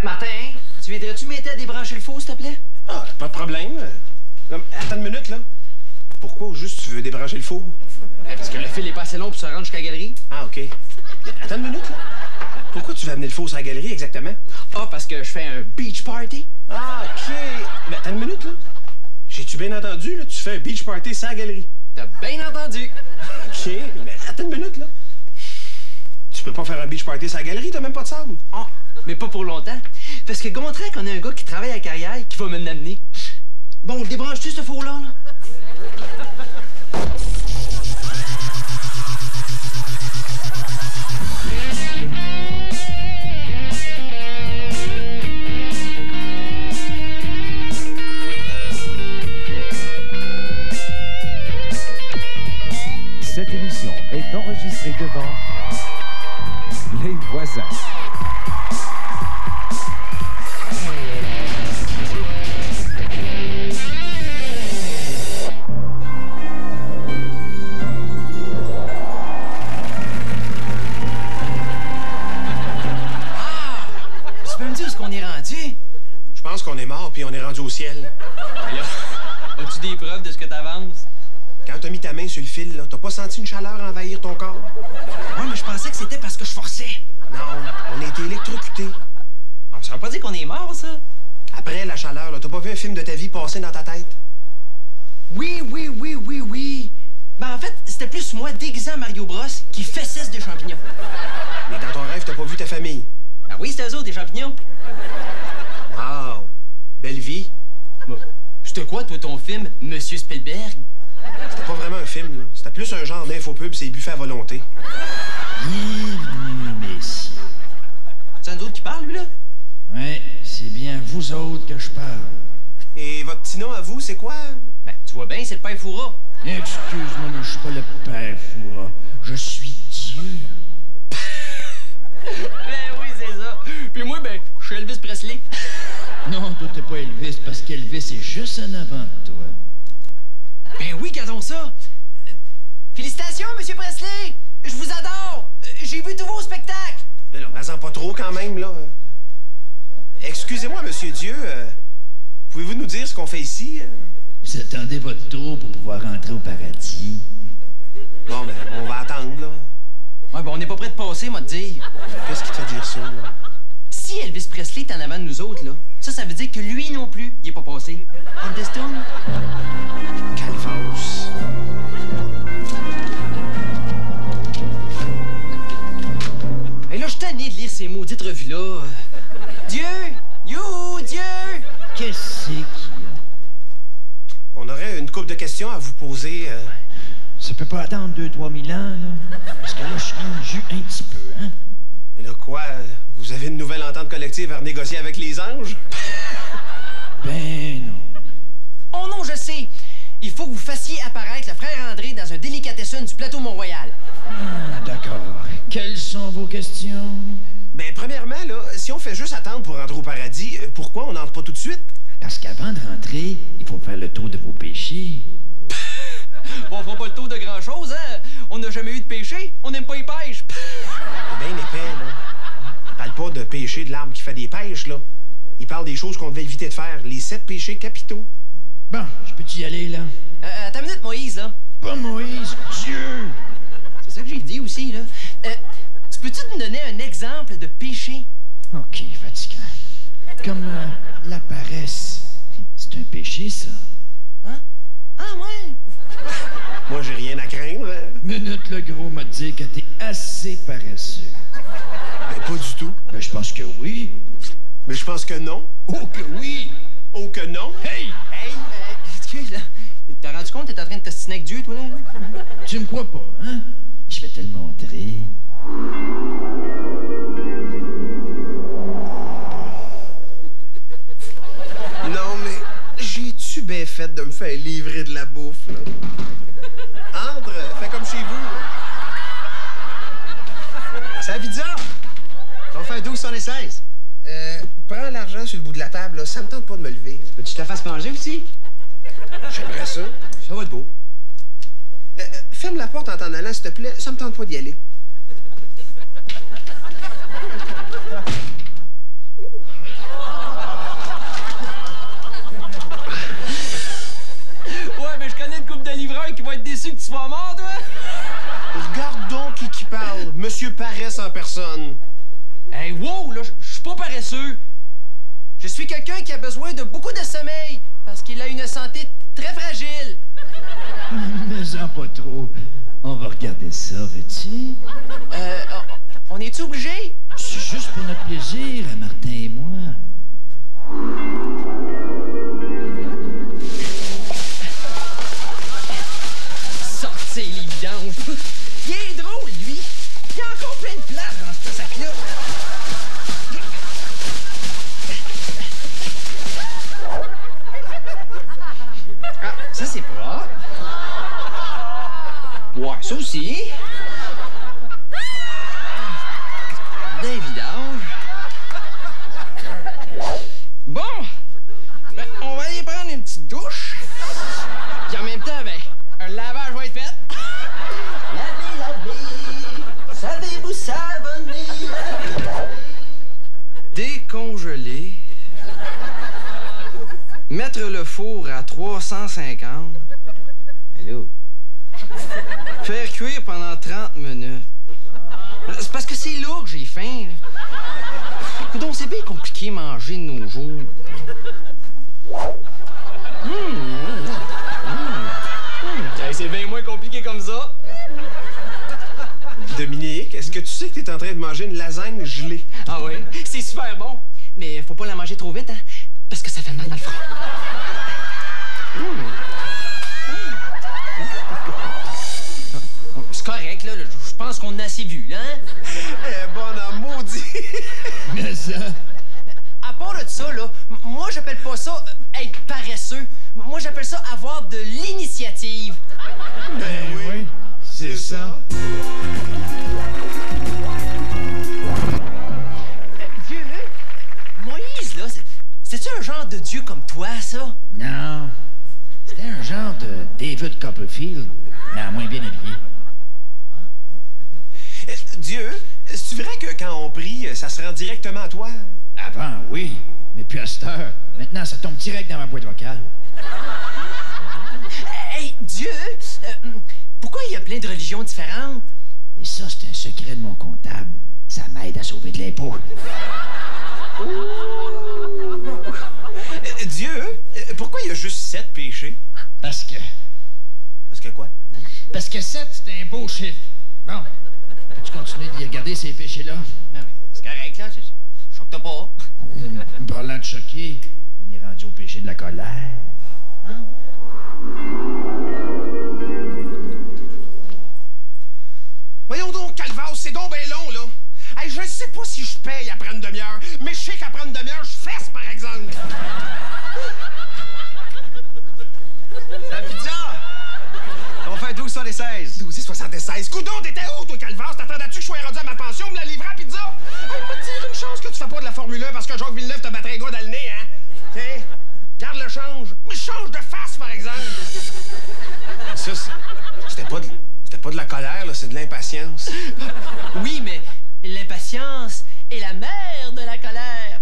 Martin, tu viendrais-tu m'aider à débrancher le four, s'il te plaît? Ah, pas de problème. Attends une minute, là. Pourquoi au juste tu veux débrancher le four? Parce que le fil est pas assez long pour se rendre jusqu'à la galerie. Ah, OK. Attends une minute, là. Pourquoi tu veux amener le four sur la galerie, exactement? Ah, parce que je fais un beach party. Ah, OK. Mais attends une minute, là. J'ai-tu bien entendu, là? Tu fais un beach party sans galerie. T'as bien entendu. OK. Mais attends une minute, là. Tu peux pas faire un beach party sans galerie, t'as même pas de sable. Ah, mais pas pour longtemps. Parce que Gontran, qu'on a un gars qui travaille à la carrière qui va me l'amener. Bon, débranche-tu ce four-là, là? Cette émission est enregistrée devant les voisins. Ah! Tu peux me dire où est-ce qu'on est rendu? Je pense qu'on est mort puis on est rendu au ciel. Là, as-tu des preuves de ce que t'avances? Quand t'as mis ta main sur le fil, là, t'as pas senti une chaleur envahir ton corps? Ouais, mais je pensais que c'était parce que je forçais. Non, on a été électrocutés. Ah, ça veut pas dire qu'on est mort, ça? Après la chaleur, là, t'as pas vu un film de ta vie passer dans ta tête? Oui. Ben, en fait, c'était plus moi, déguisé en Mario Bros, qui fessesse des champignons. Mais dans ton rêve, t'as pas vu ta famille? Ben oui, c'était eux autres, des champignons. Wow! Belle vie. C'était quoi, toi, ton film, Monsieur Spielberg? C'était pas vraiment un film, là. C'était plus un genre d'infopub, c'est buffet à volonté. Bienvenue, messieurs. C'est nous autres qui parle, lui, là? Ouais, c'est bien vous autres que je parle. Et votre petit nom à vous, c'est quoi? Ben, tu vois bien, c'est le père Foura. Excuse-moi, mais je suis pas le père Foura. Je suis Dieu. Ben oui, c'est ça. Puis moi, ben, je suis Elvis Presley. Non, toi, t'es pas Elvis, parce qu'Elvis est juste en avant de toi. Ben oui, gardons ça. Félicitations, Monsieur Presley. Je vous adore. J'ai vu tous vos spectacles. Mais là, vas-en pas trop quand même, là. Excusez-moi, Monsieur Dieu. Pouvez-vous nous dire ce qu'on fait ici? Vous attendez votre tour pour pouvoir rentrer au paradis. Bon, ben, on va attendre, là. Ouais, ben on n'est pas prêt de passer, moi, te dire. Qu'est-ce qui te fait dire ça, là? Si Elvis Presley est en avant de nous autres, là, ça veut dire que lui non plus, il est pas passé. Understand? Calvados. Et là, je suis tanné de lire ces maudites revues-là. Dieu! You, Dieu! Qu'est-ce qu'il y a? On aurait une couple de questions à vous poser. Ça peut pas attendre 2-3 000 ans, là? Parce que là, je suis dans le jus un petit peu, hein? Mais là, quoi? Vous avez une nouvelle entente collective à renégocier avec les anges? Ben non. Oh non, je sais! Il faut que vous fassiez apparaître le frère André dans un délicatessen du plateau Mont-Royal. Ah, d'accord. Quelles sont vos questions? Ben, premièrement, là, si on fait juste attendre pour rentrer au paradis, pourquoi on n'entre pas tout de suite? Parce qu'avant de rentrer, il faut faire le tour de vos péchés. Bon, on fera pas le tour de grand-chose, hein? On n'a jamais eu de péché, on n'aime pas les pêches. C'est bien épais, là. Il parle pas de péché de l'arbre qui fait des pêches, là. Il parle des choses qu'on devait éviter de faire, les 7 péchés capitaux. Bon, je peux y aller, là? Attends une minute, Moïse, là. Pas Moïse, Dieu! C'est ça que j'ai dit aussi, là. Tu peux-tu me donner un exemple de péché? OK, fatigant. Comme la paresse. C'est un péché, ça? Hein? Ah, ouais! Moi, j'ai rien à craindre. Minute, le gros m'a dit que t'es assez paresseux. Ben, pas du tout. Ben, je pense que oui. Mais je pense que non. Oh que oui! Oh que non. Hey! Hey! Excuse, là. T'as rendu compte que t'es en train de t'ostiner avec Dieu, toi, là? Tu me crois pas, hein? Je vais te le montrer. Non, mais j'ai-tu bien fait de me faire livrer de la bouffe, là? Andre, fais comme chez vous. C'est la pizza. On va faire 12,16. Prends l'argent sur le bout de la table, là. Ça me tente pas de me lever. Veux-tu que je te fasse manger aussi? J'aimerais ça. Ça va être beau. Ferme la porte en t'en allant, s'il te plaît. Ça me tente pas d'y aller. déçu que tu sois mort, toi? Regarde donc qui parle. Monsieur Paresse en personne. Hey, wow, là, je suis pas paresseux. Je suis quelqu'un qui a besoin de beaucoup de sommeil parce qu'il a une santé très fragile. Mais en pas trop. On va regarder ça, veux-tu? On est-tu obligé? C'est juste pour notre plaisir, Martin et moi. Sortez les vidanges. Il est drôle, lui. Il y a encore plein de place dans ce sac-là. Ah, ça, c'est propre. Ouais, ça aussi. Des vidanges. Bon, ben, on va aller prendre une petite douche. Puis en même temps, ben, un lavage va être fait. Lavez, savez-vous savonner? Décongeler. Mettre le four à 350. Hello. Faire cuire pendant 30 minutes. C'est parce que c'est là que j'ai faim. Coudonc, c'est bien compliqué manger de nos jours. Hey, c'est bien moins compliqué comme ça. Dominique, est-ce que tu sais que t'es en train de manger une lasagne gelée? Ah oui? C'est super bon. Mais faut pas la manger trop vite, hein? Parce que ça fait mal dans le front. C'est correct, là. Je pense qu'on a assez vu, hein? Elle est bonne en maudit. Mais ça... À part de ça, là, moi, j'appelle pas ça être paresseux. Moi, j'appelle ça avoir de l'initiative. Ben oui, c'est ça. Dieu, Moïse, là, c'est-tu un genre de dieu comme toi, ça? Non. C'était un genre de David Copperfield, mais à moins bien habillé. Dieu, c'est vrai que quand on prie, ça se rend directement à toi? Avant, oui. Mais puis à cette heure, maintenant, ça tombe direct dans ma boîte vocale. Hey, Dieu, pourquoi il y a plein de religions différentes? Et ça, c'est un secret de mon comptable. Ça m'aide à sauver de l'impôt. Dieu, pourquoi il y a juste 7 péchés? Parce que... Parce que quoi? Parce que 7, c'est un beau chiffre. Bon. Peux-tu continuer de les regarder, ces péchés-là? Ben oui, c'est correct, là. Je choque-toi pas. Parlant de choquer, on est rendu au péché de la colère. Voyons donc, Calvas, c'est donc bien long, là. Hey, je sais pas si je paye après une demi-heure, mais je sais qu'après une demi-heure, je fesse, par exemple. La pizza! On fait 12,76. 12,76. Coudon, t'étais où, toi, Calvas? T'attendais-tu que je sois rendu à ma pension, me la livrer à pizza? Hey, va te dire une chance que tu fais pas de la Formule 1 parce que Jacques Villeneuve te battrait un gars dans le nez, hein? Tiens, garde le change. Mais change de face, par exemple. Ça, c'était pas de la colère, là, c'est de l'impatience. Oui, mais l'impatience est la mère de la colère.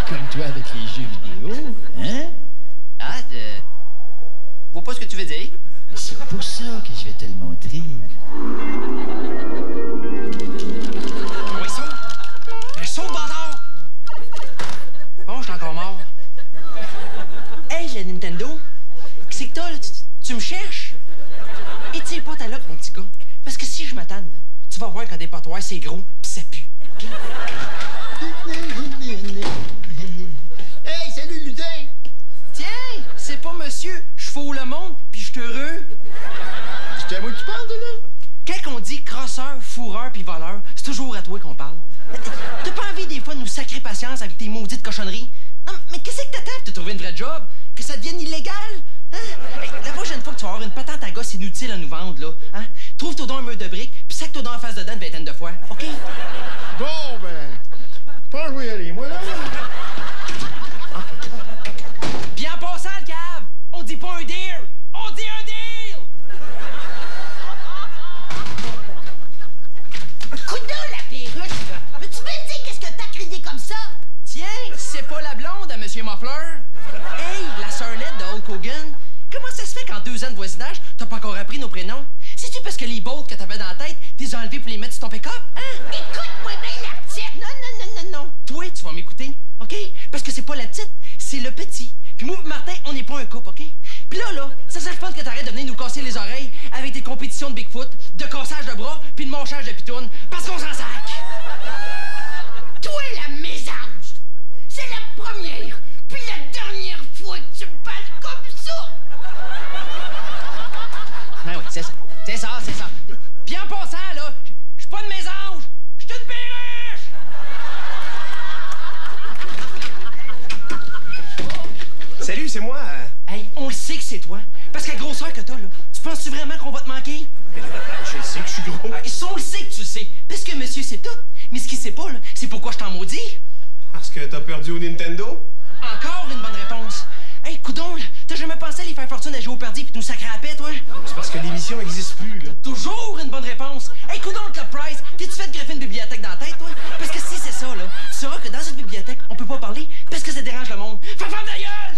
Comme toi avec les jeux vidéo, hein? Ah, je vois pas ce que tu veux dire. C'est pour ça que je vais te le montrer. Oui, saute! Saute, bâtard! Bon, je suis encore mort. Hey, la Nintendo, qu'est-ce que t'as, là? Tu me cherches? Et tire pas ta loque, mon petit gars. Parce que si je m'attends, tu vas voir quand des portoirs, c'est gros pis ça pue. Hey, salut, lutin! Tiens, c'est pas monsieur, je fous le monde pis je suis heureux. C'est à moi que tu parles, là? Quand on dit crosseur, fourreur pis voleur, c'est toujours à toi qu'on parle. T'as pas envie des fois de nous sacrer patience avec tes maudites cochonneries? Non, mais qu'est-ce que t'attends pour te trouver une vraie job? Que ça devienne illégal? Hein? Hey, la prochaine fois que tu vas avoir une patente à gosse inutile à nous vendre, là, hein? Trouve-toi donc un mur de briques pis sac-toi donc en face dedans une vingtaine de fois, OK? Bon, ben... Je pense que je vais y aller, moi, là. Pis en passant, le cave, on dit pas un deal, on dit un deal! Coudon, la perruque! Peux-tu me dire qu'est-ce que t'as crié comme ça? Tiens, c'est pas la blonde à Monsieur Muffler. Hey, la sœurlette de Hulk Hogan. Comment ça se fait qu'en 2 ans de voisinage, t'as pas encore appris nos prénoms? C'est-tu parce que les bottes que t'avais dans la tête, t'es enlevés pour les mettre sur ton pick-up? Hein? Écoute-moi bien, la petite! Non. Toi, tu vas m'écouter, OK? Parce que c'est pas la petite, c'est le petit. Puis moi et Martin, on n'est pas un couple, OK? Puis là, ça serait le fun que t'arrêtes de venir nous casser les oreilles avec des compétitions de Bigfoot, de cassage de bras, puis de manchage de pitounes, parce qu'on s'en sac! Toi, la mésange! C'est la première, puis la dernière fois que tu me parles comme ça! Ben oui, c'est ça. Puis en passant, là, je suis pas de mésange, je suis une perruche! Salut, c'est moi. Hey, on le sait que c'est toi. Parce que la grosseur que t'as, là, tu penses-tu vraiment qu'on va te manquer? Je sais que je suis gros. On le sait que tu le sais. Parce que monsieur sait tout. Mais ce qu'il sait pas, là, c'est pourquoi je t'en maudis. Parce que t'as perdu au Nintendo? Encore une bonne réponse. Hey, coudonc, là, t'as jamais pensé à les faire fortune à jouer au perdu puis nous sacrer à la paix, toi? C'est parce que l'émission n'existe plus, là. Toujours une bonne réponse. Hey, coudonc, le Club Price, t'es-tu fait greffer une bibliothèque dans la tête, toi? Parce que si c'est ça, là, tu sauras que dans cette bibliothèque, on peut pas parler parce que ça dérange le monde. Fais ferme ta gueule!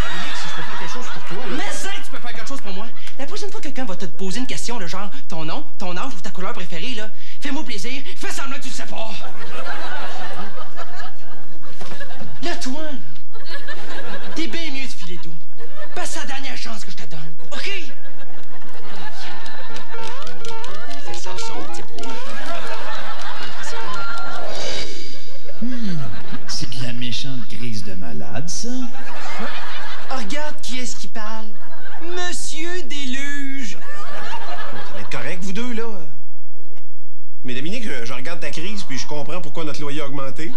Dominique, si je peux faire quelque chose pour toi, là. Mais ça, tu peux faire quelque chose pour moi. La prochaine fois que quelqu'un va te poser une question, le genre ton nom, ton âge ou ta couleur préférée, là, fais-moi plaisir, fais semblant que tu le sais pas. Là, toi, là, t'es bien mieux de filer doux. Parce que c'est la dernière chance que je te donne. OK? C'est ça, petit pot. C'est de la méchante crise de malade, ça. Oh, regarde qui est-ce qui parle. Monsieur Déluge. Ça va être correct, vous deux, là. Mais Dominique, je regarde ta crise puis je comprends pourquoi notre loyer a augmenté.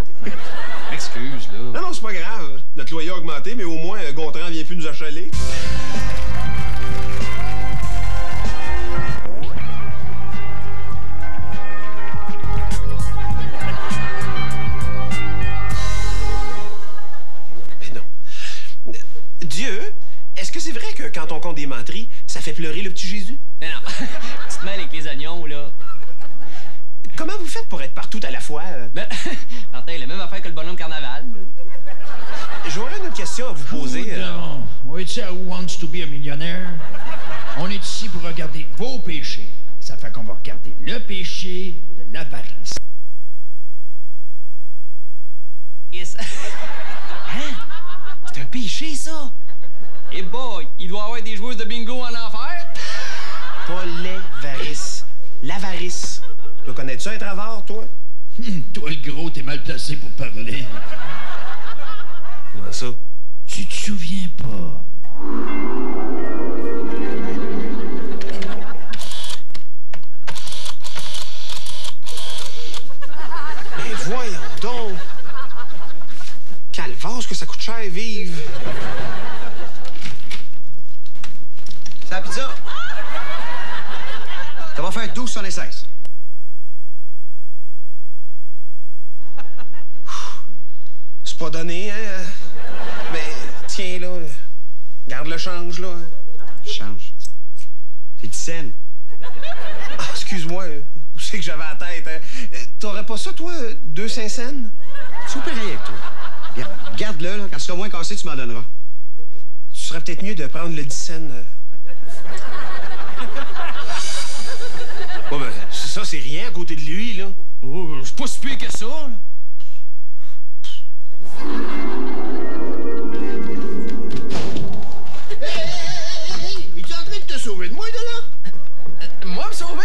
Excuse, là. Non, c'est pas grave. Notre loyer a augmenté, mais au moins, Gontran vient plus nous achaler. Mais non. Dieu, est-ce que c'est vrai que quand on compte des menteries, ça fait pleurer le petit Jésus? Mais non, tu te mêles avec les oignons, là. Comment vous faites pour être partout à la fois? Ben, Martin, la même affaire que le bonhomme carnaval. J'aurais une autre question à vous poser. Non. Oui, tu sais, Who Wants to be a Millionaire? On est ici pour regarder vos péchés. Ça fait qu'on va regarder le péché de l'avarice. Yes. Hein? C'est un péché, ça? Eh boy, il doit y avoir des joueuses de bingo en enfer. Pas l'avarice. L'avarice. Tu connais-tu être avare, toi? Toi, le gros, t'es mal placé pour parler. Comment ça? Tu te souviens pas? Mais voyons donc! Calvaire, que ça coûte cher vivre! C'est la pizza. Ça va faire 12,76. C'est pas donné, hein? Mais tiens, là. Garde le change, là. Change. C'est 10 cents. Ah, excuse-moi. Où c'est que j'avais la tête, hein? T'aurais pas ça, toi, 2,5 cents? C'est pareil avec toi. Garde-le, là. Quand tu seras moins cassé, tu m'en donneras. Tu serais peut-être mieux de prendre le 10 cents. Bon, ben, ça, c'est rien à côté de lui, là. Oh, c'est pas si pire que ça, là. Hey! Es-tu en train de te sauver de moi, de là? Moi, me sauver?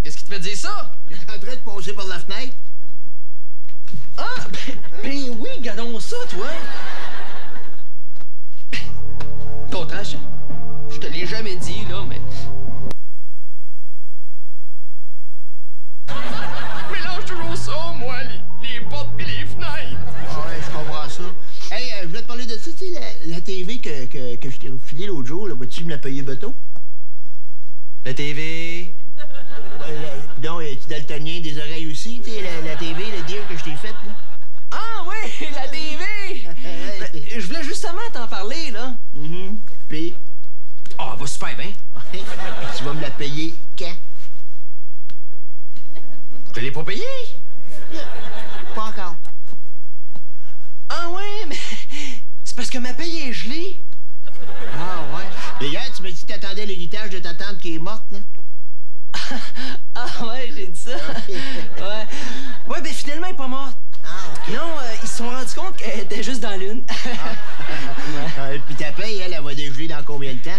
Qu'est-ce qui te fait dire ça? T'es en train de passer par la fenêtre? Ah, ben oui, gardons ça, toi. Contrache, je te l'ai jamais dit, là, mais... Mélange toujours ça, moi, les portes pis les fenêtres. Ouais, je comprends ça. Hey, je voulais te parler de ça, tu sais, la TV que je t'ai refilée l'autre jour, là, vas-tu me la payer bateau? La TV... Donc, es-tu daltonien des oreilles aussi, tu sais, la TV, le deal que je t'ai fait, là? Ah, oui, la TV! Ben, je voulais justement t'en parler, là. Puis, Ah, va super bien. tu vas me la payer quand? Je l'ai pas payé. Pas encore. Ah, ouais, mais c'est parce que ma paye est gelée. Ah, ouais. m'as dit que t'attendais l'héritage de ta tante qui est morte, là. Ah ouais, j'ai dit ça. Ouais. Ouais, ben finalement, elle est pas morte. Ah, OK. Non, ils se sont rendus compte qu'elle était juste dans l'une. Puis ta paye, elle va dégeler dans combien de temps?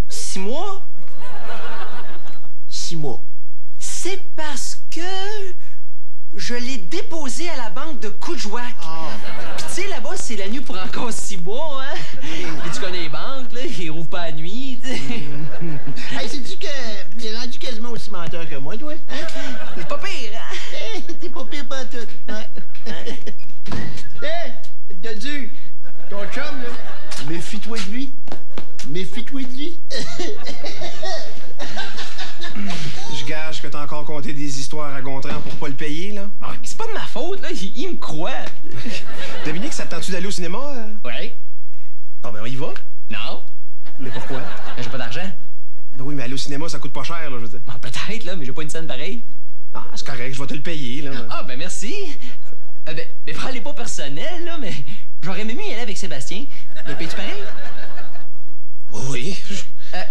6 mois? 6 mois. C'est parce que je l'ai déposé à la banque de Coudjouac. Puis tu sais, là-bas, c'est la nuit pour encore 6 mois, hein? Puis tu connais les banques, là, ils rouvrent pas la nuit, tu sais. Hey, sais-tu que t'es rendu quasiment aussi menteur que moi, toi? Hein? C'est pas pire, hein? Hey, t'es pas pire pas tout. Ouais. Hey, Dodu, ton chum, là, méfie-toi de lui. Méfie-toi de lui. Je gage que t'as encore compté des histoires à Gontran pour pas le payer, là. Ah, mais c'est pas de ma faute, là, il me croit. Dominique, ça te tente-tu d'aller au cinéma? Ouais? Ah, ben on y va. Non? Mais pourquoi? J'ai pas d'argent. Ben oui, mais aller au cinéma, ça coûte pas cher, là, je veux dire. Ah, peut-être, là, mais j'ai pas une scène pareille. Ah, c'est correct, je vais te le payer, là. Ah, ben merci. Ben, prends-les pas personnels, là, mais j'aurais même mieux y aller avec Sébastien. Le payes-tu pareil? Oui.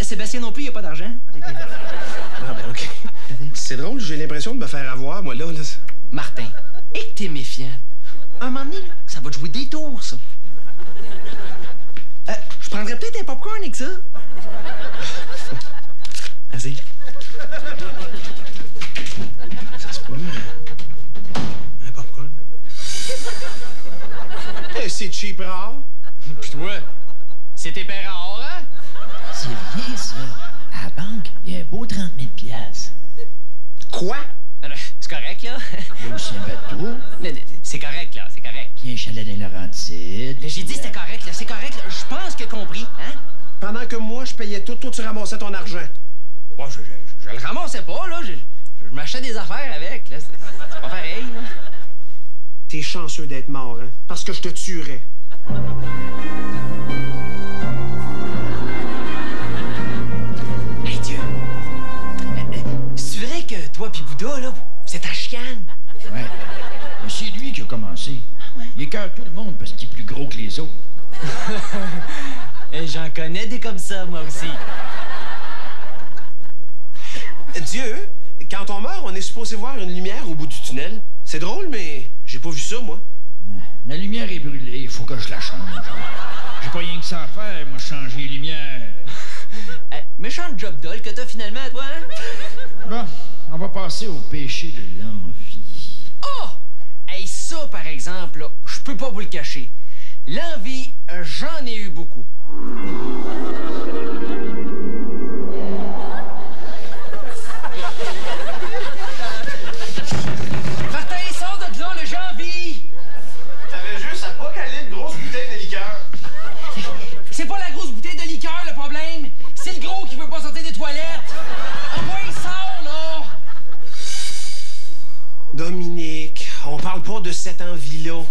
Sébastien non plus, il a pas d'argent. Ah, ben OK. C'est drôle, j'ai l'impression de me faire avoir, moi, là. Martin, et que t'es méfiant. Un moment donné, là, ça va te jouer des tours, ça. Je prendrais peut-être un popcorn avec ça. Vas-y. Ça se peut, un popcorn. C'est cheap rare. Pis toi, c'est tes pères en or, hein? C'est bien, ça. À la banque, il y a un beau 30 000 $. Quoi? C'est correct, là. Il y a aussi un bateau, C'est correct, là, c'est correct. puis un chalet dans les Laurentides. J'ai dit c'était correct, là, c'est correct. Là. Je pense qu'il a compris, hein? Pendant que moi, je payais tout, toi, tu ramassais ton argent. Bon, je le ramassais pas, là. Je m'achetais des affaires avec, là. C'est pas pareil, là. T'es chanceux d'être mort, hein? Parce que je te tuerais. Hey, Dieu! C'est vrai que toi pis Bouddha, là, c'est ta chicane? Ouais. Mais c'est lui qui a commencé. Il écœure tout le monde parce qu'il est plus gros que les autres. J'en connais des comme ça, moi aussi. Dieu, quand on meurt, on est supposé voir une lumière au bout du tunnel. C'est drôle, mais j'ai pas vu ça, moi. La lumière est brûlée, il faut que je la change. J'ai pas rien que ça à faire, moi, changer les lumières. Méchant job doll que t'as finalement, toi, hein? Bon, on va passer au péché de l'envie. Oh! Hey, ça, par exemple, là, je peux pas vous le cacher. L'envie, j'en ai eu beaucoup. Martin, sors de là, le j'ai envie! T'avais juste à pas caler une grosse bouteille de liqueur. C'est pas la grosse bouteille de liqueur, le problème. C'est le gros qui veut pas sortir des toilettes. Envoie, sort, là! Dominique, on parle pas de cette envie-là.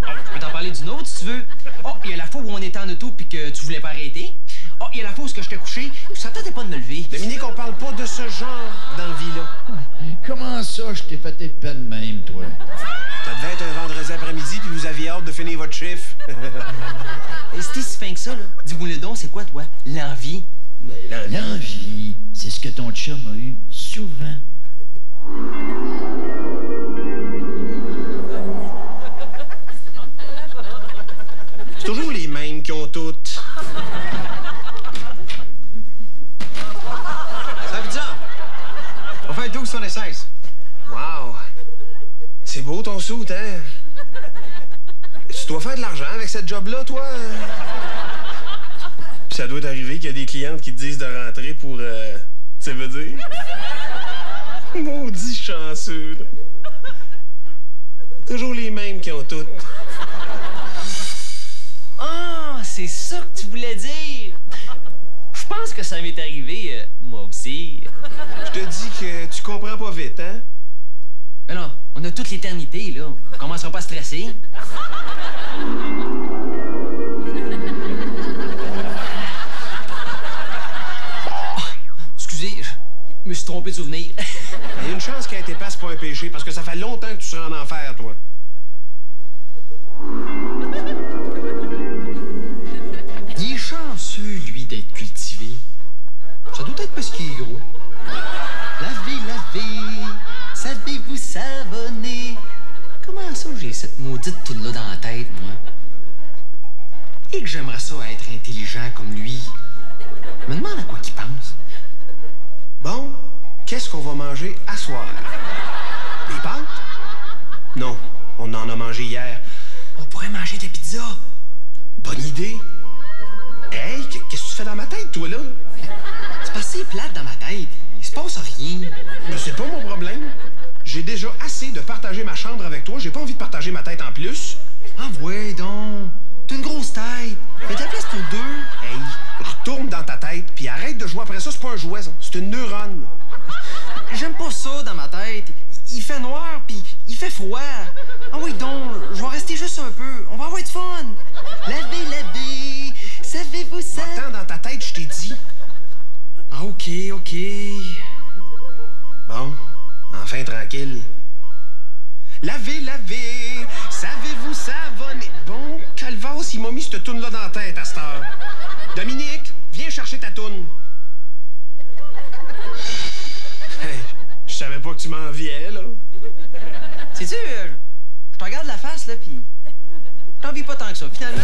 Je peux t'en parler d'une autre, si tu veux. Oh, il y a la fois où on était en auto puis que tu voulais pas arrêter. Oh, il y a la fois où je t'ai couché. Ça tentait pas de me lever. Dominique, on parle pas de ce genre d'envie-là. Comment ça, je t'ai fait tes peines même, toi? Ça devait être un vendredi après-midi puis vous aviez hâte de finir votre chiffre. Et c'était si fin que ça, là. Dis-moi le don, c'est quoi, toi? L'envie? L'envie, c'est ce que ton chum a eu souvent. C'est toujours les mêmes qui ont toutes. Ça fait bizarre. On fait 12,76. Wow. C'est beau ton soute, hein? Tu dois faire de l'argent avec cette job-là, toi? Puis ça doit t'arriver qu'il y a des clientes qui te disent de rentrer pour... tu veux dire? Maudit chanceux, là. Toujours les mêmes qui ont toutes. Ah, c'est ça que tu voulais dire. Je pense que ça m'est arrivé, moi aussi. Je te dis que tu comprends pas vite, hein? Mais non, on a toute l'éternité, là. On commencera pas à stresser. Oh, excusez, je me suis trompé de souvenir. Il y a une chance qu'elle t'épasse pas un péché, parce que ça fait longtemps que tu seras en enfer, toi. Il est chanceux. chanceux, lui, d'être cultivé. Ça doit être parce qu'il est gros. Lavez, lavez, savez-vous savonner? Comment ça, j'ai cette maudite toune-là dans la tête, moi? Et que j'aimerais ça être intelligent comme lui. Je me demande à quoi qu'il pense. Bon, qu'est-ce qu'on va manger à soir? Des pâtes? Non, on en a mangé hier. On pourrait manger des pizzas. Bonne idée. Hey, qu'est-ce que tu fais dans ma tête, toi, là? C'est parce que c'est plate dans ma tête. Il se passe rien. Mais c'est pas mon problème. J'ai déjà assez de partager ma chambre avec toi. J'ai pas envie de partager ma tête en plus. Ah ouais, donc. T'as une grosse tête. Fais de la place pour deux. Hey, retourne dans ta tête, puis arrête de jouer après ça. C'est pas un jouet, ça. C'est une neurone. J'aime pas ça dans ma tête. Il fait noir, puis il fait froid. Ah oui, donc, je vais rester juste un peu. On va avoir du fun. Lavez, lavez, savez-vous ça? Attends, dans ta tête, je t'ai dit. Ah, OK. Bon, enfin tranquille. Lavez, lavez, savez-vous savonner? Bon, Calvas, il m'a mis cette toune-là dans la tête à cette heure. Dominique, viens chercher ta toune. Hey, je savais pas que tu m'enviais, là. Sais-tu, je te regarde la face, là, puis je t'envie pas tant que ça, finalement.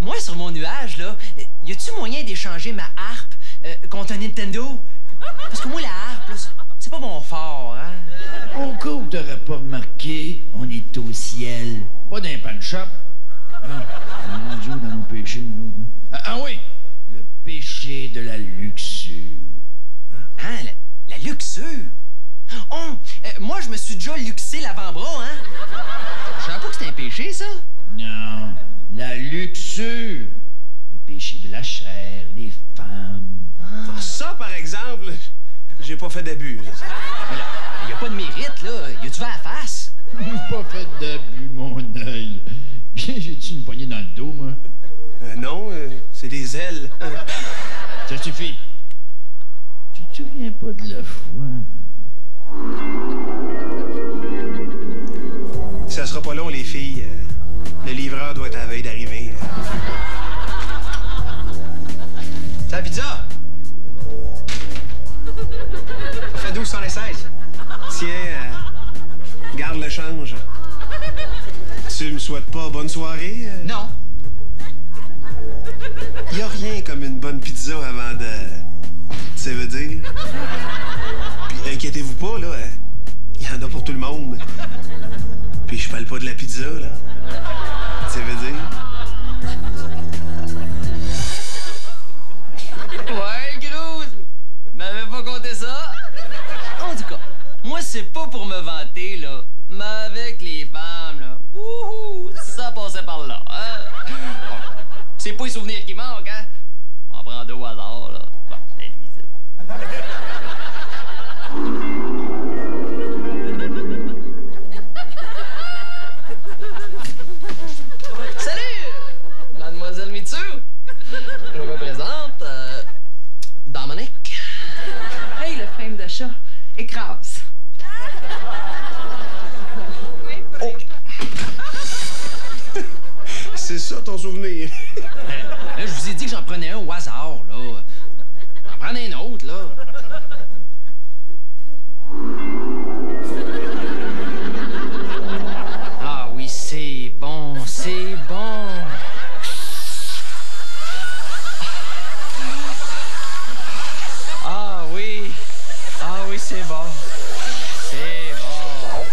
Moi, sur mon nuage, là, y a-tu moyen d'échanger ma harpe contre un Nintendo? Parce que moi, la harpe, là, c'est pas mon fort, hein? Au cas où t'aurais pas remarqué, on est au ciel. Pas d'un pan shop. On a joué dans nos péchés, nous autres. Ah oui, le péché de la luxure. Hein, la luxure? Oh, moi, je me suis déjà luxé l'avant-bras, hein? Je savais pas que c'était un péché, ça. Non, la luxure. Le péché de la chair, les femmes. Ça, par exemple, j'ai pas fait d'abus. Y a pas de mérite, là. Y a-tu vu à la face? Pas fait d'abus, mon œil. J'ai-tu une poignée dans le dos, moi? Non, c'est des ailes. Ça suffit. Tu te souviens pas de la fois? Ça sera pas long, les filles. Le livreur doit être à la veille d'arriver. C'est la pizza! Ça fait 12,16. Tiens, garde le change. Tu me souhaites pas bonne soirée? Non. Y a rien comme une bonne pizza avant de... Ça veut dire? Puis inquiétez-vous pas, là. Y en a pour tout le monde. Puis je parle pas de la pizza, là. Ça veut dire? Ouais, Groose! M'avais pas compté ça? En tout cas, moi, c'est pas pour me vanter, là. Mais avec les femmes, là, wouhou, ça passait par là, hein? Bon, c'est pas les souvenirs qui manquent, hein? On en prend deux au hasard, là. Bon, c'est limite. Salut! Mademoiselle Mitsu! Je me présente, Dominique. Hey, le frame de chat. Écrase. Oh! C'est ça ton souvenir? Là, je vous ai dit que j'en prenais un au hasard, là. J'en prenais un autre, là. Ah oui, c'est bon, c'est bon. Ah oui, c'est bon. C'est bon.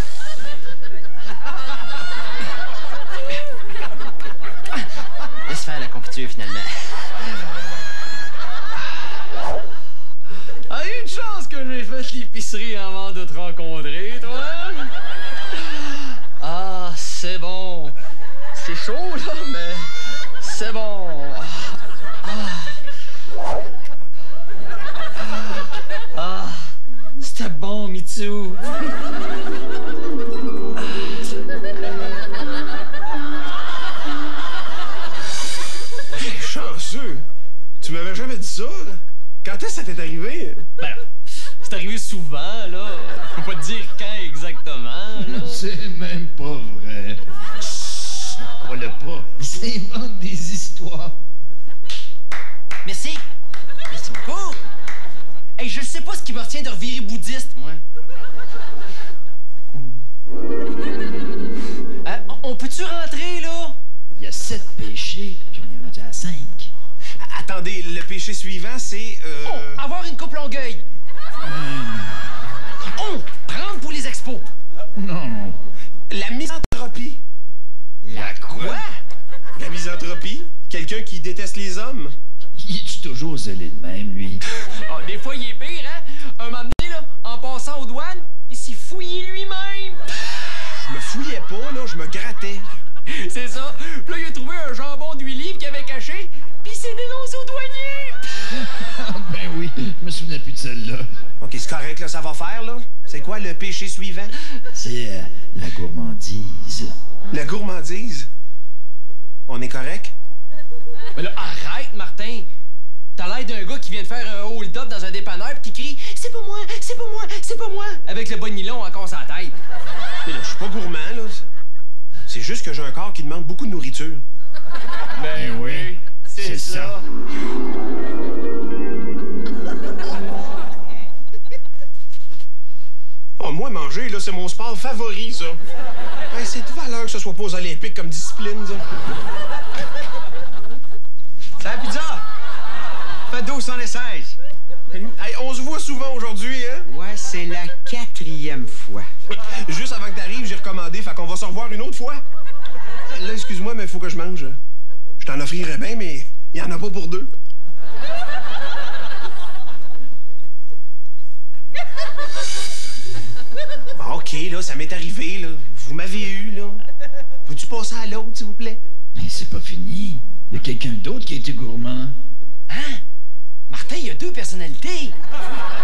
Laisse faire la confiture, finalement. Ah, une chance que j'ai fait l'épicerie avant de te rencontrer, toi. Ah, c'est bon. C'est chaud, là, mais c'est bon. Ah, c'était bon, Mitsu. Chanceux! Tu m'avais jamais dit ça, là. Quand est-ce que ça t'est arrivé? Ben, C'est arrivé souvent, là. Je peux pas te dire quand exactement, là. C'est même pas vrai. Chut, crois-le pas. Ils s'inventent des histoires. Merci. Merci beaucoup. Hey, je sais pas ce qui me retient de revirer bouddhiste, moi. On peut-tu rentrer, là? Il y a 7 péchés, puis on est rendu à 5. Attendez, le péché suivant, c'est... Oh, avoir une coupe longueuil. Oh, prendre pour les expos. Non. La misanthropie. La quoi? La misanthropie? Quelqu'un qui déteste les hommes? Il est toujours zélé de même, lui? Oh, des fois, il est pire, hein? Un moment donné, là, en passant aux douanes, il s'est fouillé lui-même. Je me fouillais pas, là, je me grattais. C'est ça. Puis là, il a trouvé un jambon d'8 livres qu'il avait caché, puis il s'est dénoncé au douanier. Ah, ben oui, je me souvenais plus de celle-là. OK, c'est correct, là, ça va faire, là. C'est quoi le péché suivant? C'est la gourmandise. La gourmandise? On est correct? Mais là, arrête, Martin. T'as l'air d'un gars qui vient de faire un hold-up dans un dépanneur pis qui crie « C'est pas moi, c'est pas moi, c'est pas moi » avec le bon nylon encore sur la tête. Mais là, je suis pas gourmand, là. C'est juste que j'ai un corps qui demande beaucoup de nourriture. Ben oui, c'est ça. Oh, moi, manger, là, c'est mon sport favori, ça. Ben, c'est de valeur que ce soit pas aux Olympiques comme discipline, ça. C'est la pizza! Fait 1216. Hey, on se voit souvent aujourd'hui, hein? Ouais, c'est la 4e fois. Juste avant que t'arrives, j'ai recommandé, fait qu'on va se revoir une autre fois. Là, excuse-moi, mais il faut que je mange. Je t'en offrirais bien, mais il y en a pas pour 2. Bon, OK, là, ça m'est arrivé, là. Vous m'avez eu, là. Peux-tu passer à l'autre, s'il vous plaît? Mais c'est pas fini. Il y a quelqu'un d'autre qui a été gourmand. Hein? Martin, il a 2 personnalités.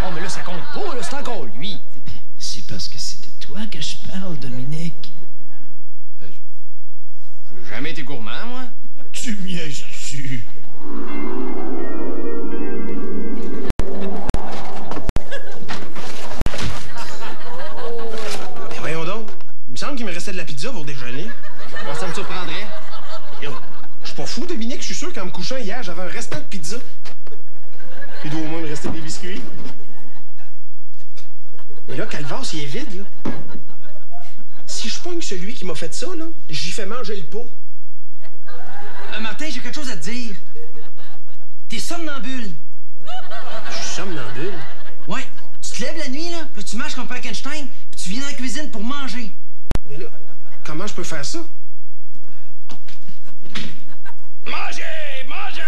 Oh, mais là, ça compte pas, là, c'est encore lui. C'est parce que c'est de toi que je parle, Dominique. J'ai jamais été gourmand, moi. Tu niaises-tu? Mais voyons donc. Il me semble qu'il me restait de la pizza pour déjeuner. Bon, ça me surprendrait. Yo, je suis pas fou, Dominique. Je suis sûr qu'en me couchant hier, j'avais un restant de pizza. Il doit au moins me rester des biscuits. Et là, Calvas, il est vide, là. Si je pogne celui qui m'a fait ça, là, j'y fais manger le pot. Martin, j'ai quelque chose à te dire. T'es somnambule. Je suis somnambule. Ouais, tu te lèves la nuit, là, puis tu marches comme Frankenstein, puis tu viens dans la cuisine pour manger. Mais là, comment je peux faire ça? Mangez! Mangez!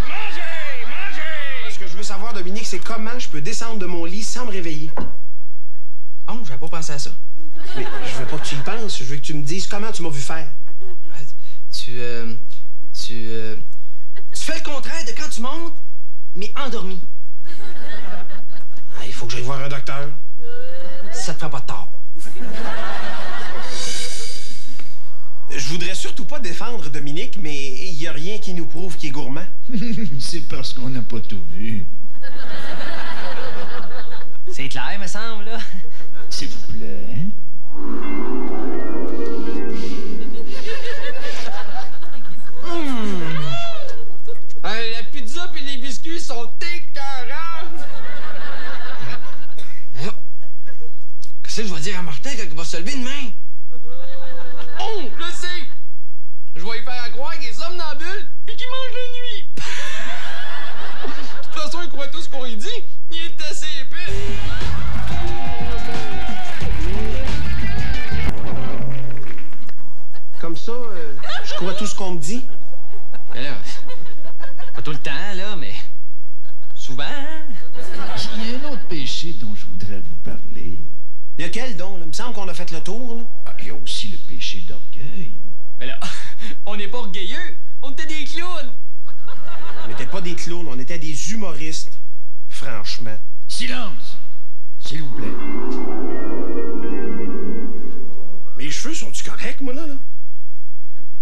Mangez! Mangez! Ce que je veux savoir, Dominique, c'est comment je peux descendre de mon lit sans me réveiller. Oh, j'avais pas pensé à ça. Mais je veux pas que tu y penses. Je veux que tu me dises comment tu m'as vu faire. Tu fais le contraire de quand tu montes, mais endormi. Ah, il faut que j'aille voir un docteur. Ça te fera pas de tort. Je voudrais surtout pas défendre Dominique, mais il y a rien qui nous prouve qu'il est gourmand. C'est parce qu'on n'a pas tout vu. C'est clair, me semble, là. S'il vous plaît. La pizza puis les biscuits sont écœurants. Qu'est-ce que je vais dire à Martin quand il va se lever demain? Oh, je le sais! Je vais lui faire croire qu'il est somnambule puis qu'il mange la nuit. De toute façon, il croit tout ce qu'on lui dit. Il est assez épais. Comme ça, je crois tout ce qu'on me dit. Mais là, pas tout le temps, là, mais souvent. Il y a un autre péché dont je voudrais vous parler. Lequel donc? Là? Il me semble qu'on a fait le tour, là. Ah, il y a aussi le péché d'orgueil. Mais là, on n'est pas orgueilleux. On était des clowns. On n'était pas des clowns, on était des humoristes. Franchement. Silence! S'il vous plaît. Mes cheveux sont-tu corrects, moi, là?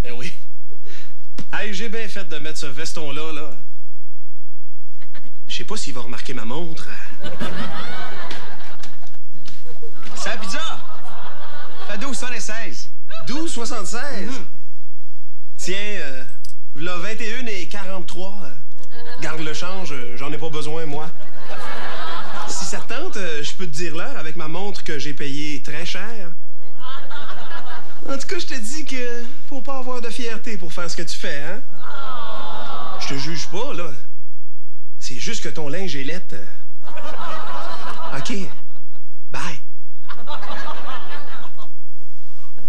Ben oui. Hey, j'ai bien fait de mettre ce veston-là, là. Je sais pas s'il va remarquer ma montre. C'est la pizza! Fait 12,76. 12,76? Tiens, là 21 et 43. Garde le change, j'en ai pas besoin, moi. Si ça te tente, je peux te dire l'heure avec ma montre que j'ai payée très cher. En tout cas, je te dis que faut pas avoir de fierté pour faire ce que tu fais, hein? Je te juge pas, là. C'est juste que ton linge est lettre. OK. Bye.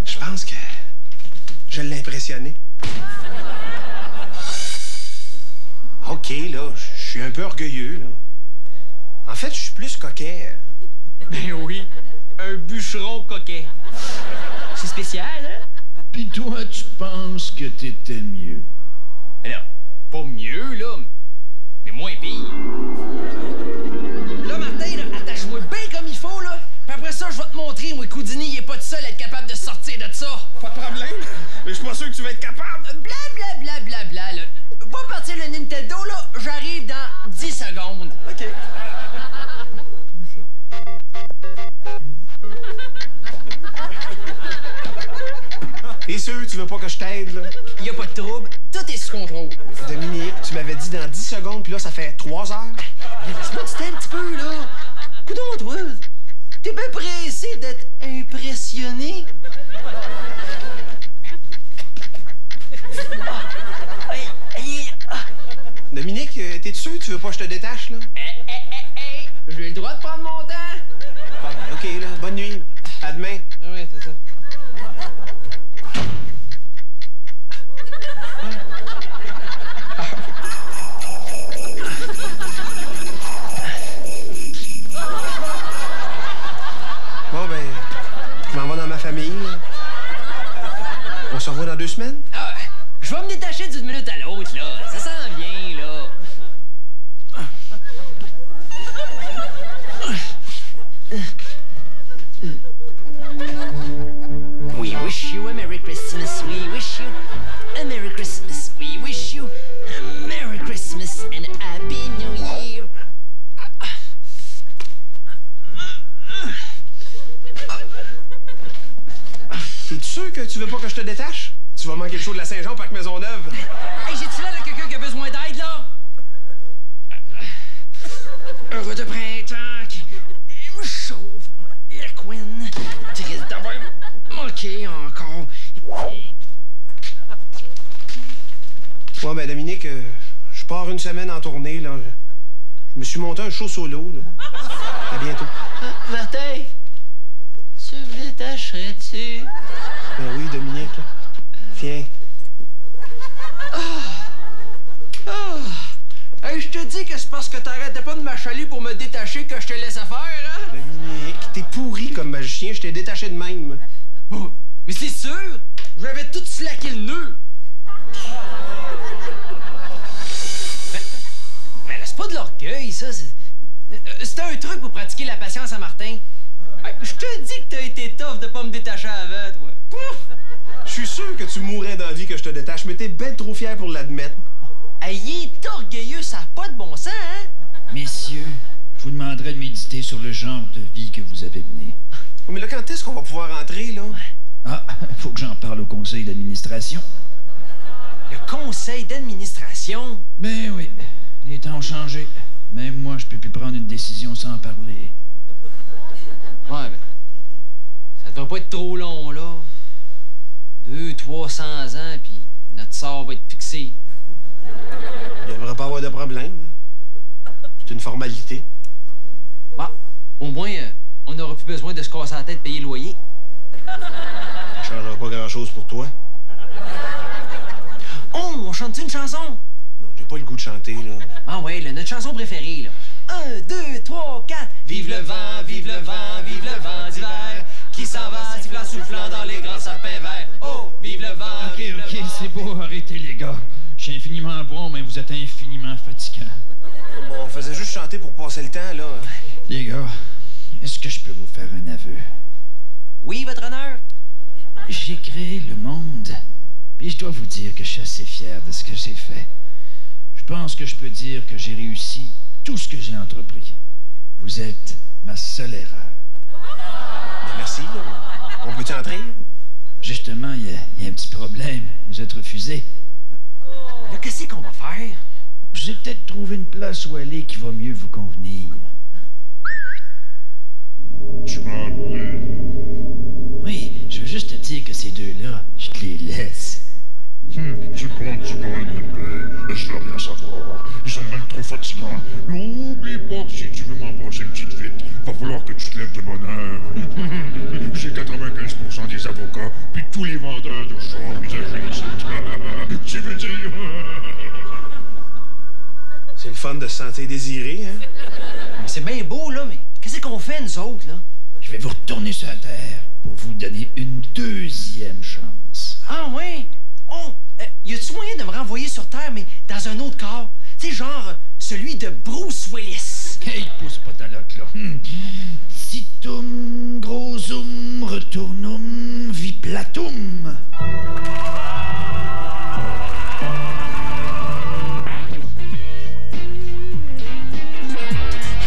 Je pense que je l'ai impressionné. OK, là, je suis un peu orgueilleux, là. En fait, je suis plus coquet. Ben oui, un bûcheron coquet. C'est spécial, hein? Pis toi, tu penses que t'étais mieux. Mais là, pas mieux, là, mais moins pire. Là, Martin, là, attache-moi bien comme il faut, là. Puis après ça, je vais te montrer, moi, qu'Houdini, il est pas tout seul à être capable de sortir de ça. Pas de problème. Mais je suis pas sûr que tu vas être capable. Blablabla, là. Va partir le Nintendo, là. J'arrive dans 10 secondes. OK. T'es sûr, tu veux pas que je t'aide, là? Y a pas de trouble, tout est sous contrôle. Dominique, tu m'avais dit dans 10 secondes, puis là, ça fait 3 heures. Laisse-moi du temps un petit peu, là. Coudonc, toi, t'es bien pressé d'être impressionné. Dominique, t'es sûr, tu veux pas que je te détache, là? Hey, j'ai le droit de prendre mon temps. Bon, OK, là, bonne nuit. À demain. Ouais, c'est ça. Bon, ben, je m'en vais dans ma famille. On se revoit dans 2 semaines? Ah, je vais me détacher d'une minute à l'autre, là. Ça s'en vient, là. We wish you a Merry Christmas. We wish you a Merry Christmas. We wish you a Merry Christmas and a Happy New Year. T'es sûr que tu veux pas que je te détache? Tu vas manquer le show de la Saint-Jean au Parc Maisonneuve. Hey, j'ai-tu l'air de quelqu'un qui a besoin d'aide, là? Un vent de printemps qui me chauffe. La Queen, triste d'avoir manqué encore. Ouais, ben, Dominique, je pars une semaine en tournée, là. Je me suis monté un show solo, là. À bientôt. Martin, tu me détacherais-tu? Ben oui, Dominique, là. Viens. Hey, je te dis que c'est parce que t'arrêtais pas de m'achaler pour me détacher que je te laisse faire, hein? Dominique, t'es pourri comme magicien, je t'ai détaché de même. Oh, mais c'est sûr! J'avais tout slacké le nœud! Mais là, c'est pas de l'orgueil, ça. C'était un truc pour pratiquer la patience à Martin. Hey, je te dis que t'as été tough de pas me détacher avant, toi. Pouf! Je suis sûr que tu mourrais d'envie que je te détache, mais t'es ben trop fier pour l'admettre. Hey, il est orgueilleux, ça a pas de bon sens, hein? Messieurs, je vous demanderai de méditer sur le genre de vie que vous avez mené. Oh, mais là, quand est-ce qu'on va pouvoir rentrer, là? Ah, faut que j'en parle au conseil d'administration. Le conseil d'administration? Ben oui, les temps ont changé. Même moi, je peux plus prendre une décision sans en parler. Ouais, ben, ça doit pas être trop long, là. 200-300 ans, puis notre sort va être fixé. Il devrait pas avoir de problème. C'est une formalité. Bah, au moins, on n'aura plus besoin de se casser la tête payer le loyer. Ça changera pas grand-chose pour toi. Oh, on chante une chanson? Non, j'ai pas le goût de chanter, là. Ah ouais, là, notre chanson préférée, là. 1, 2, 3, 4. Vive le vent, vive le vent, vive le vent d'hiver, qui s'en va sifflant, soufflant dans les grands sapins verts. Oh, vive le vent, vive le vent. Ok, c'est beau, arrêtez les gars. Je suis infiniment bon, mais vous êtes infiniment fatigants. Bon, on faisait juste chanter pour passer le temps, là. Les gars, est-ce que je peux vous faire un aveu? Oui, votre honneur. J'ai créé le monde, puis je dois vous dire que je suis assez fier de ce que j'ai fait. Je pense que je peux dire que j'ai réussi tout ce que j'ai entrepris. Vous êtes ma seule erreur. Ben, merci, là. On peut-tu entrer? Justement, il y a un petit problème. Vous êtes refusé. Là, qu'est-ce qu'on va faire? J'ai peut-être trouvé une place où aller qui va mieux vous convenir. Tu m'as appelé. Oui, je veux juste te dire que ces deux-là, je te les laisse. Tu prends une épée. Je veux rien savoir. Ils sont même trop fatigants. N'oublie pas que si tu veux m'embrasser une petite vite, va falloir que tu te lèves de bonne heure. J'ai 95% des avocats, puis tous les vendeurs de chambres usagés. Tu veux dire... C'est le fun de se sentir désiré, hein? C'est bien beau, là, mais qu'est-ce qu'on fait, nous autres, là? Je vais vous retourner sur la Terre pour vous donner une deuxième chance. Ah, ouais? Oh, y a-tu moyen de me renvoyer sur Terre, mais dans un autre corps? Tu sais, genre celui de Bruce Willis. Hey, pousse pas ta loque, là. Situm, grossum, returnum, viplatum.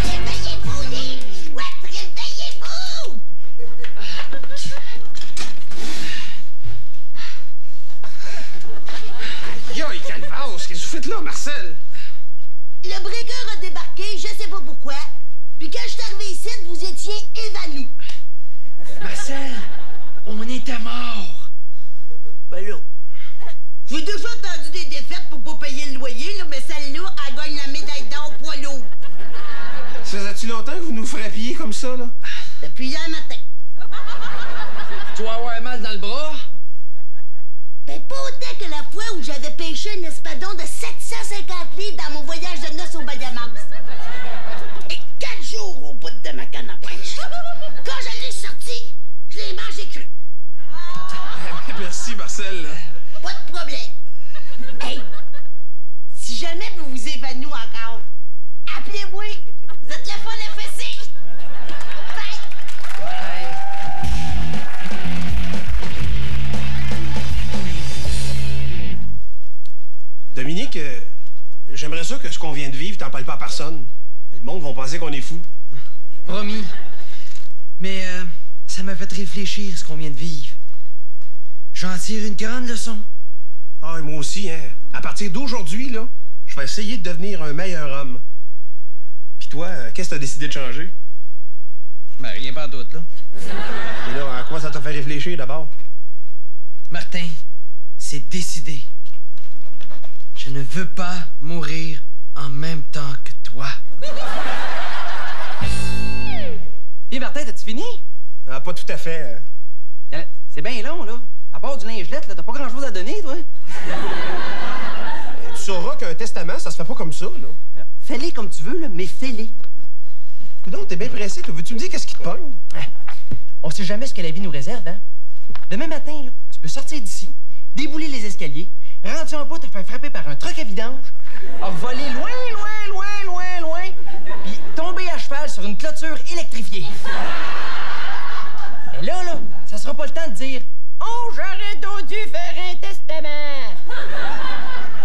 Réveillez-vous, les chouettes! Réveillez-vous! Yo, calvasse, qu'est-ce que vous faites là, Marcel? Le breaker a débarqué, je sais pas pourquoi. Puis quand je suis arrivé ici, vous étiez évanoui. Marcel, on était morts. Ben là, j'ai déjà entendu des défaites pour pas payer le loyer, là, mais celle-là, elle gagne la médaille d'or poids lourd. Ça faisait-tu longtemps que vous nous frappiez comme ça, là? Depuis hier matin. Tu dois avoir mal dans le bras? Ben pas autant que la fois où j'avais pêché un espadon de 750 livres dans mon voyage de noces aux Bahamas. Et 4 jours au bout de ma canne à pêche. Quand je l'ai sorti, je l'ai mangé cru. Merci, Marcel. Pas de problème. Hey, si jamais vous vous évanouissez encore, appelez-moi. Vous êtes la folle à fessée. Bye. Dominique, j'aimerais ça que ce qu'on vient de vivre, t'en parles pas à personne. Le monde va penser qu'on est fou. Promis. Mais ça m'a fait réfléchir, ce qu'on vient de vivre. J'en tire une grande leçon. Ah, et moi aussi, hein. À partir d'aujourd'hui, là, je vais essayer de devenir un meilleur homme. Puis toi, qu'est-ce que t'as décidé de changer? Ben, rien pas d'autre, là. Et là, à quoi ça t'a fait réfléchir d'abord? Martin, c'est décidé. Je ne veux pas mourir en même temps que toi. Puis Martin, t'as-tu fini? Ah, pas tout à fait. C'est bien long, là. À part du lingelette, là, t'as pas grand-chose à donner, toi. Tu sauras qu'un testament, ça se fait pas comme ça, là. Fais-les comme tu veux, là, mais fais-les. Non, t'es bien pressé. Veux-tu me dire qu'est-ce qui te pogne? On sait jamais ce que la vie nous réserve, hein? Demain matin, là, tu peux sortir d'ici, débouler les escaliers, rendu en bas, te faire frapper par un truck à vidange, voler loin, loin, loin, loin, loin, puis tomber à cheval sur une clôture électrifiée. Et là, ça sera pas le temps de dire « Oh, j'aurais donc dû faire un testament! »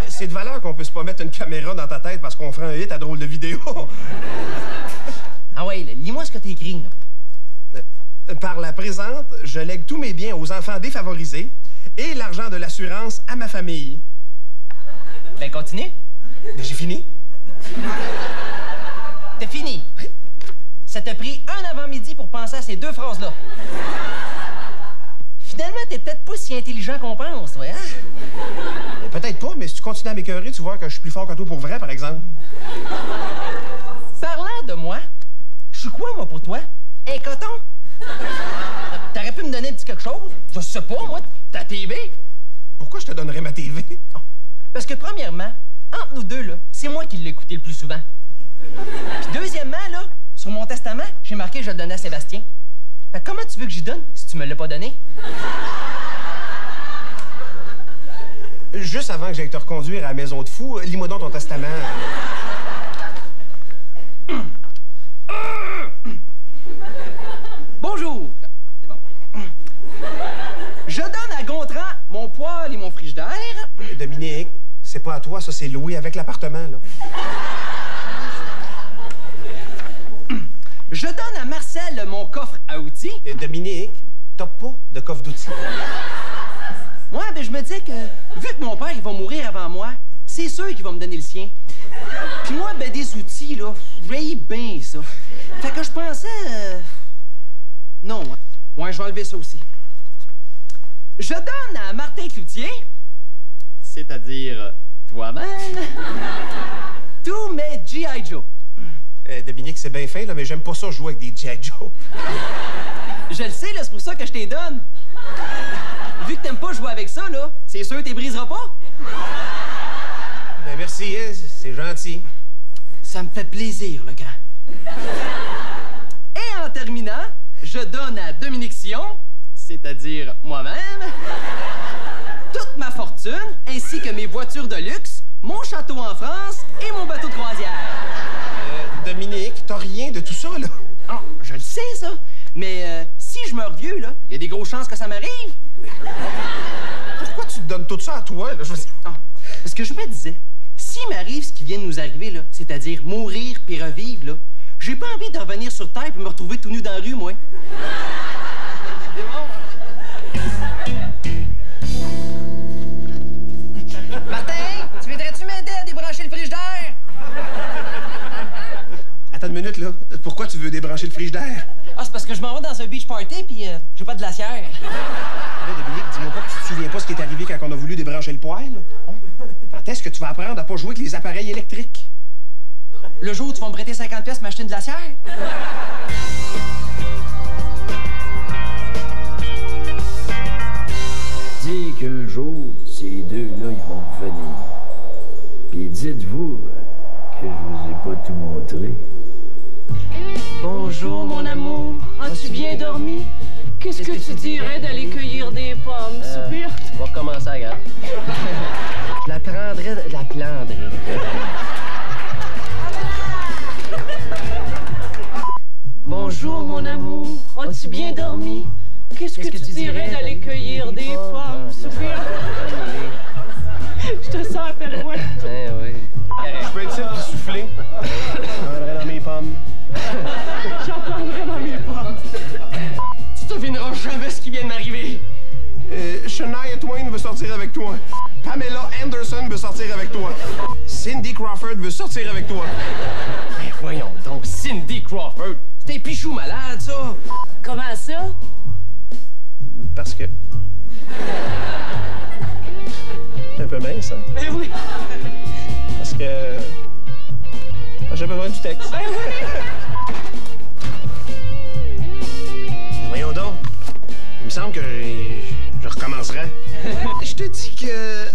C'est de valeur qu'on puisse pas mettre une caméra dans ta tête parce qu'on ferait un hit à drôle de vidéo. Ah ouais, lis-moi ce que t'as écrit, là. Par la présente, je lègue tous mes biens aux enfants défavorisés et l'argent de l'assurance à ma famille. Ben, continue. Mais j'ai fini. T'as fini. Ça t'a pris un avant-midi pour penser à ces deux phrases-là. Finalement, t'es peut-être pas si intelligent qu'on pense, ouais, hein? Peut-être pas, mais si tu continues à m'écœurer, tu vois que je suis plus fort que toi pour vrai, par exemple. Parlant de moi, je suis quoi, moi, pour toi? Un coton? T'aurais pu me donner un petit quelque chose? Je sais pas, moi, ta TV. Pourquoi je te donnerais ma TV? Parce que, premièrement, entre nous deux, là, c'est moi qui l'ai écouté le plus souvent. Puis deuxièmement, là, sur mon testament, j'ai marqué que je le donnais à Sébastien. Fait que comment tu veux que j'y donne si tu me l'as pas donné? Juste avant que j'aille te reconduire à la maison de fous, lis-moi donc ton testament. Bonjour! C'est bon. Je donne à Gontran mon poêle et mon frigidaire. Dominique, c'est pas à toi, ça, c'est loué avec l'appartement, là. Je donne à Marcel mon coffre à outils. Dominique, t'as pas de coffre d'outils. Ouais, ben je me disais que, vu que mon père, il va mourir avant moi, c'est sûr qu'il va me donner le sien. Puis moi, ben des outils, là, j'haïs bien ça. Fait que je pensais... Non, hein. Ouais, je vais enlever ça aussi. Je donne à Martin Cloutier, c'est-à-dire toi-même, tous mes G.I. Joe. Dominique, c'est bien fin, là, mais j'aime pas ça jouer avec des G.I. Joe. Je le sais, là, c'est pour ça que je t'ai donne. Vu que t'aimes pas jouer avec ça, là, c'est sûr que t'es briseras pas. Ben merci, hein, c'est gentil. Ça me fait plaisir, le grand. Et en terminant, je donne à Dominique Sion, c'est-à-dire moi-même, toute ma fortune, ainsi que mes voitures de luxe, mon château en France et mon bateau de croisière. Dominique, t'as rien de tout ça, là. Oh, je le sais, ça. Mais si je meurs vieux, là, il y a des grosses chances que ça m'arrive. Pourquoi tu te donnes tout ça à toi, là? Oh, parce que je me disais, s'il m'arrive ce qui vient de nous arriver, là, c'est-à-dire mourir puis revivre, là, j'ai pas envie de revenir sur Terre et me retrouver tout nu dans la rue, moi. C'est bon? Martin, tu voudrais-tu m'aider à débrancher le frigidaire? Attends une minute, là. Pourquoi tu veux débrancher le frigidaire? Ah, c'est parce que je m'en vais dans un beach party puis j'ai pas de glacière. Là, Dominique, dis-moi pas que tu te souviens pas ce qui est arrivé quand on a voulu débrancher le poêle. Quand est-ce que tu vas apprendre à pas jouer avec les appareils électriques? Le jour où tu vas me prêter 50$ pour m'acheter une glacière? Dis qu'un jour, ces deux-là, ils vont revenir. Puis dites-vous que je vous ai pas tout montré. Bonjour, mon amour. As-tu bien dormi? Qu'est-ce que tu dirais d'aller cueillir des pommes, soupir? On va recommencer, regarde. Je la prendrais. Bonjour, mon amour. As-tu bien dormi? Qu'est-ce que tu dirais d'aller cueillir des pommes, soupir? Je te sens faire loin. Eh oui. Je peux être ici puis souffler. Je prendrais dans mes pommes. J'en prendrai dans mes pommes. Tu devineras jamais ce qui vient de m'arriver. Shania Twain veut sortir avec toi. Pamela Anderson veut sortir avec toi. Cindy Crawford veut sortir avec toi. Mais voyons donc, Cindy Crawford. C'est un pichou malade, ça. Comment ça? Parce que... C'est un peu mince, hein? Ben oui. Parce que... J'ai besoin du texte. Ben oui. Voyons donc. Il me semble que je recommencerai. Je te dis que...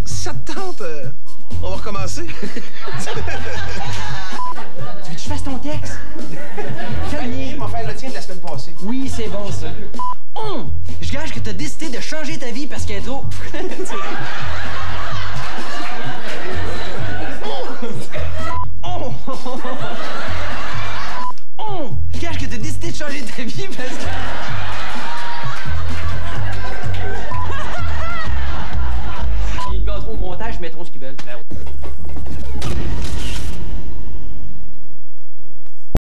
Ça te tente... On va recommencer. Tu veux que je fasse ton texte? Il m'a fait le tien de la semaine passée. Oui, c'est bon, ça. Oh! Je gage que t'as décidé de changer ta vie parce qu'elle est trop... Oh! Je gage que t'as décidé de changer ta vie parce que...